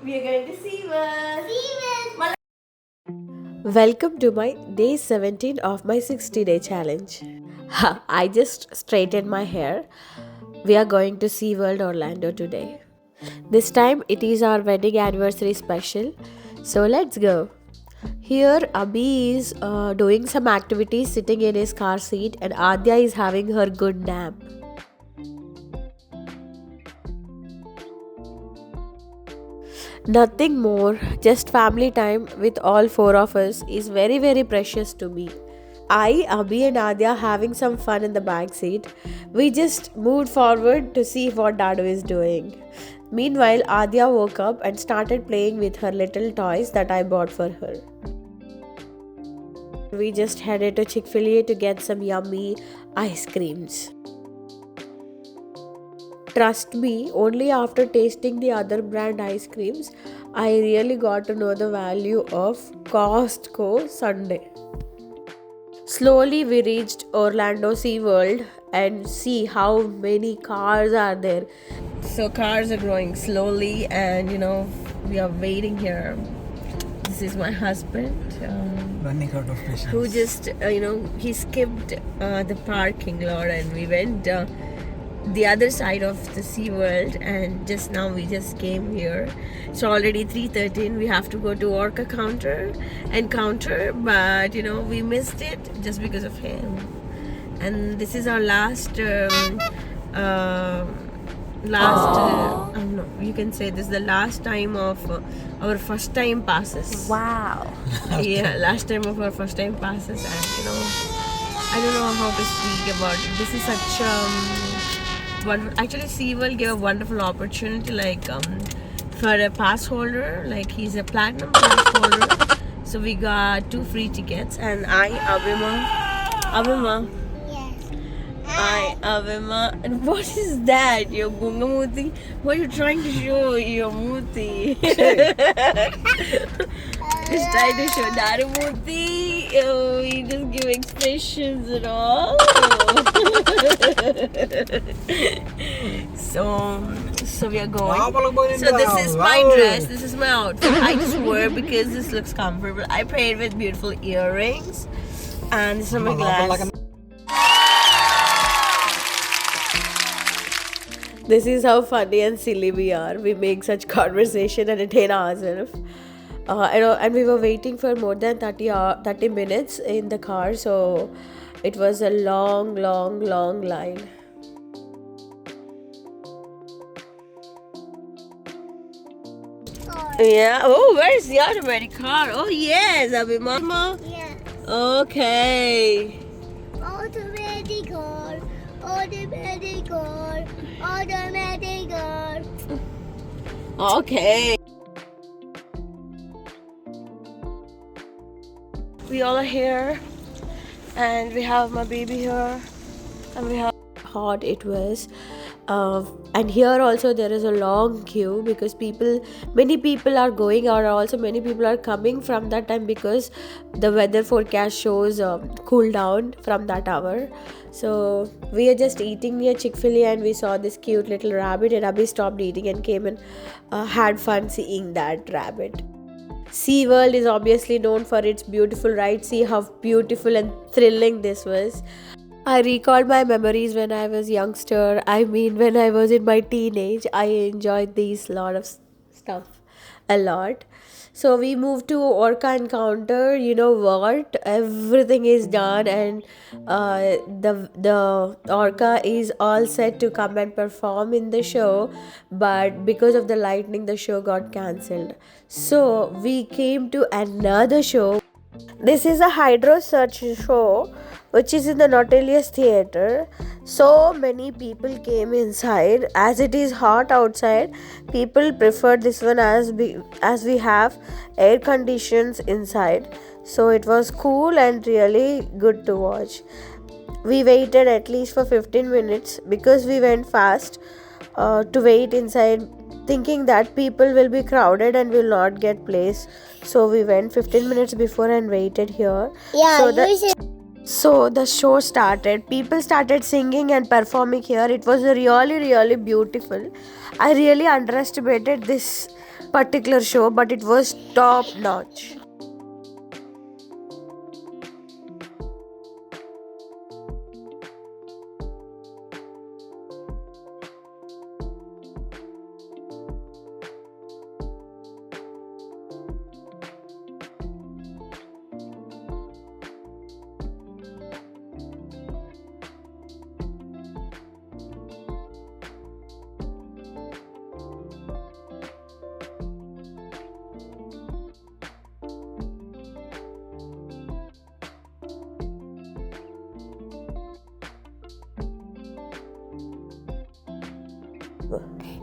We are going to see one. Welcome to my day 17 of my 60-day challenge. I just straightened my hair. We are going to SeaWorld Orlando today. This time it is our wedding anniversary special. So let's go. Here Abhi is doing some activities sitting in his car seat and Adya is having her good nap. Nothing more, just family time with all four of us is very very precious to me. I, Abhi, and Adya having some fun in the back seat. We just moved forward to see what Dadu is doing. Meanwhile, Adya woke up and started playing with her little toys that I bought for her. We just headed to Chick-fil-A to get some yummy ice creams. Trust me, only after tasting the other brand ice creams, I really got to know the value of Costco Sunday. Slowly we reached Orlando SeaWorld and see how many cars are there. So cars are growing slowly, and we are waiting here. This is my husband. Running out of patience. Who just he skipped the parking lot, and we went the other side of the SeaWorld, and just now we just came here. It's already 3:13. We have to go to Orca counter, but we missed it just because of him. And this is our last no, you can say this is the last time of our first time passes. Wow. Yeah, last time of our first time passes, and I don't know how to speak about it. This is such actually SeaWorld gave a wonderful opportunity, like for a pass holder, like he's a platinum pass holder, so we got 2 free tickets. And Abhima, and what is that? Your Gunga Muti? What are you trying to show? Your Muti. Just trying to show Daru Muti. Oh, you just give expressions and all. So we are going. So this is my dress. This is my outfit. I just wear because this looks comfortable. I paired with beautiful earrings, and this is my glasses. This is how funny and silly we are. We make such conversation and entertain ourselves. And we were waiting for more than 30 minutes in the car, so it was a long line. Yeah. Oh, where's the automatic car? Oh, yes, Abhima. Yeah. Okay. Automatic car. Automatic car. Automatic car. Okay. We all are here, and we have my baby here, and we have Hot it was. And here also there is a long queue because many people are going, or also many people are coming from that time because the weather forecast shows cool down from that hour. So we are just eating near Chick-fil-A and we saw this cute little rabbit, and Abhi stopped eating and came and had fun seeing that rabbit. SeaWorld is obviously known for its beautiful rides. See how beautiful and thrilling this was. I recalled my memories when I was youngster. I mean, when I was in my teenage, I enjoyed these lot of stuff a lot. So we moved to Orca Encounter. You know what? Everything is done, and the Orca is all set to come and perform in the show. But because of the lightning, the show got cancelled. So we came to another show. This is a Hydro Search show which is in the Nautilus Theatre. So many people came inside. As it is hot outside, people prefer this one as we have air conditions inside. So it was cool and really good to watch. We waited at least for 15 minutes because we went fast to wait inside, thinking that people will be crowded and will not get place. So we went 15 minutes before and waited here. Yeah, so you should So the show started. People started singing and performing here. It was really, really beautiful. I really underestimated this particular show, but it was top notch.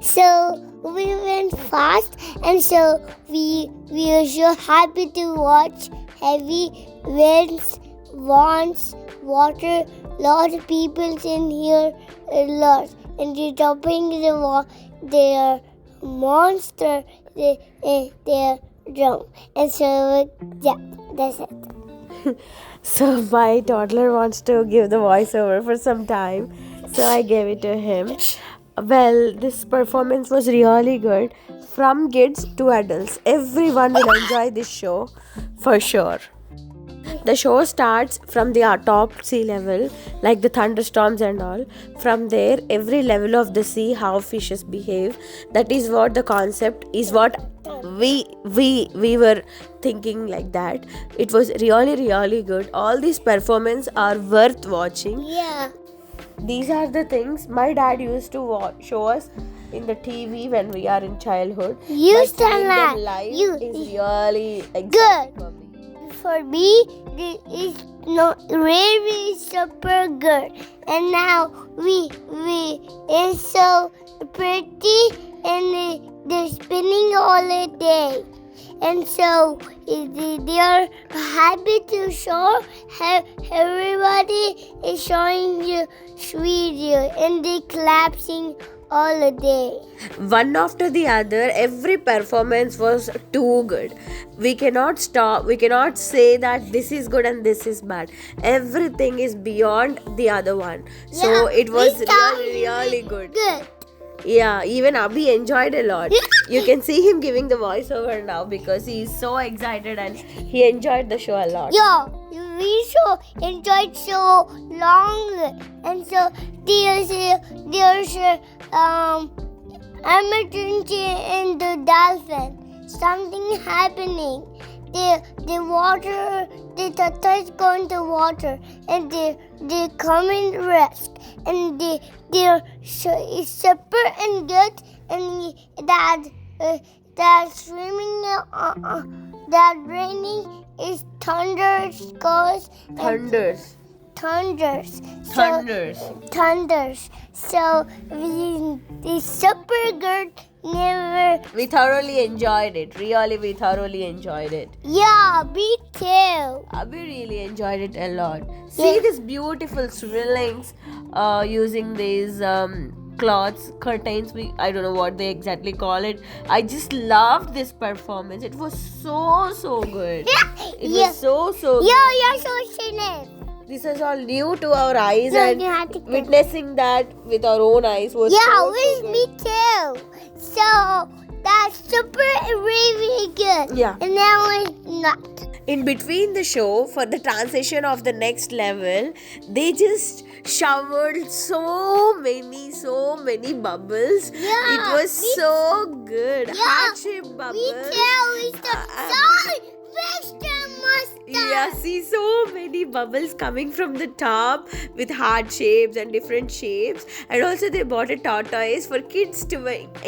So we went fast, and so we were so happy to watch heavy winds, wands, water. Lot of people in here, a lot, and they're jumping their monster, their drum, and so yeah, that's it. So my toddler wants to give the voiceover for some time, so I gave it to him. Well, this performance was really good. From kids to adults, everyone will enjoy this show for sure. The show starts from the top sea level, like the thunderstorms and all. From there, every level of the sea, how fishes behave. That is what the concept is. What we were thinking like that. It was really, really good. All these performances are worth watching. Yeah. These are the things my dad used to show us in the TV when we are in childhood. You But stand seeing them like- live you- is really exciting Good. for me. For me, this is not really super good. And now we it's so pretty, and they're spinning all the day. And so they are happy to show. Everybody is showing you video, and they clapping all the day. One after the other, every performance was too good. We cannot stop, we cannot say that this is good and this is bad. Everything is beyond the other one. So Yeah, it was we thought really, really good. Good. Yeah, even Abhi enjoyed a lot. You can see him giving the voiceover now because he is so excited and he enjoyed the show a lot. Yeah, we so enjoyed so long, and so there's emergency in the dolphin. Something happening. The water, the turtles go into water, and they come in risk, and they're super and good, and that swimming that raining is thunders goes Thunders. thunders. Thunders. Thunders. So it's super good. Never. We thoroughly enjoyed it. Really, we thoroughly enjoyed it. Yeah, me too. We really enjoyed it a lot. See Yeah. these beautiful swirlings using these cloths, curtains. I don't know what they exactly call it. I just loved this performance. It was so good. It Yeah. was so good. You're so silly. This is all new to our eyes, No, and you have to- witnessing that with our own eyes was Yeah, so with good. me too. So that's super really good. Yeah. And now it's not. In between the show, for the transition of the next level, they just showered so many bubbles. Yeah, It was we- so good. Yeah, Heart-shaped We bubbles. too. It's the so Mr. Mustard. Yeah, see so many bubbles coming from the top with heart shapes and different shapes. And also they bought a tortoise for kids to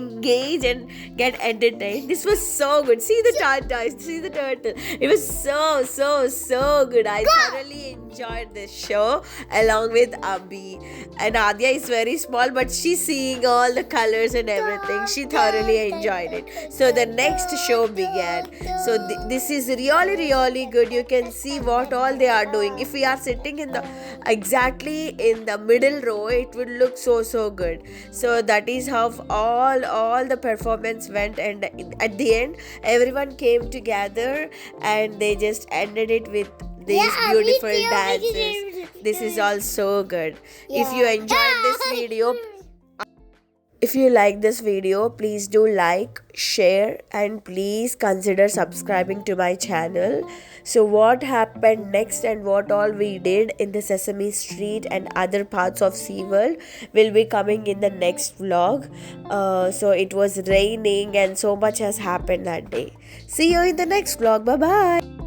engage and get entertained. This was so good. See the tortoise, see the turtle. It was so good. I thoroughly enjoyed this show along with Abhi. And Adya is very small, but she's seeing all the colors and everything. She thoroughly enjoyed it. So the next show began. So this is really good. You can see what all they are doing. If we are sitting in the exactly in the middle row, it will look so good. So that is how all the performance went, and at the end everyone came together and they just ended it with these Yeah, me beautiful too, me dances. too. This is all so good. If Yeah. you enjoyed this video, if you like this video, please do like, share, and please consider subscribing to my channel. So what happened next and what all we did in the Sesame Street and other parts of SeaWorld will be coming in the next vlog. So it was raining and so much has happened that day. See you in the next vlog. Bye bye.